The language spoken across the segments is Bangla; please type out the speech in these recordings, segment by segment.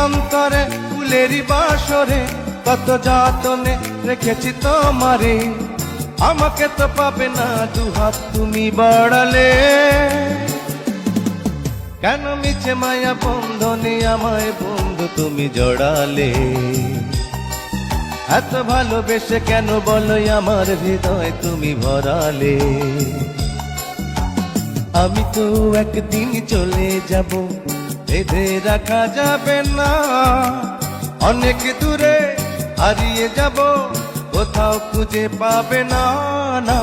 অন্তরে ফুলেরই বাসরে কত যতনে রেখেছি তোমারে, আমাকে তো পাবে না দুহাত তুমি বাড়ালে। কেন মিছে মায়া বন্ধনে আমায় বন্ধু তুমি জড়ালে? এত ভালোবেসে কেন বলো আমার হৃদয় তুমি ভরালে? আমি তো একদিন চলে যাব, বেঁধে রাখা যাবে না। অনেক দূরে হারিয়ে যাব, কোথাও খুঁজে পাবে না না।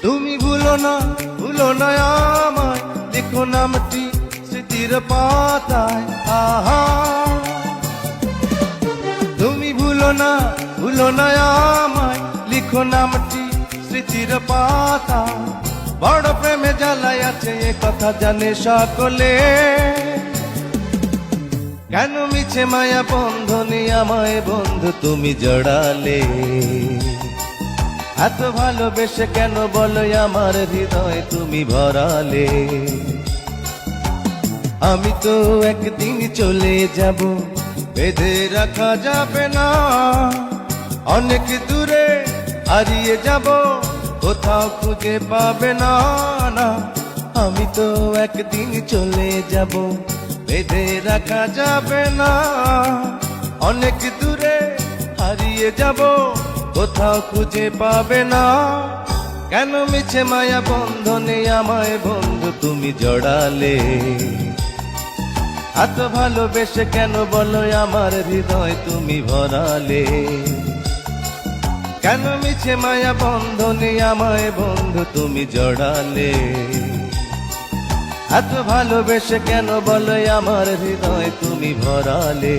তুমি ভুলো না আমায়, লিখো নামটি স্মৃতির পাতায়। আহা, তুমি ভুলো না আমায়, লিখো নামটি স্মৃতির পাতায়। বড় প্রেমে জ্বালায় আছে এ কথা জানে সকলে। কেন মিছে মায়া বন্ধনে আমায় বন্ধু তুমি জড়ালে? এত ভালোবেসে কেন বলো আমার হৃদয় তুমি ভরালে? আমি তো একদিন চলে যাব, বেঁধে রাখা যাবে না। অনেক দূরে হারিয়ে যাব, কোথাও খুঁজে পাবে না না। আমি তো একদিন চলে যাব, বেঁধে রাখা যাবে না। অনেক দূরে হারিয়ে যাব, কোথাও খুঁজে পাবে না। কেন মিছে মায়া বন্ধনে আমায় বন্ধু তুমি জড়ালে? এত ভালোবেসে কেন বলো আমার হৃদয় তুমি ভরালে? কেন মিছে মায়া বন্ধনে আমায় বন্ধু তুমি জড়ালে? এত ভালোবেসে কেন বলো আমার হৃদয় তুমি ভরালে?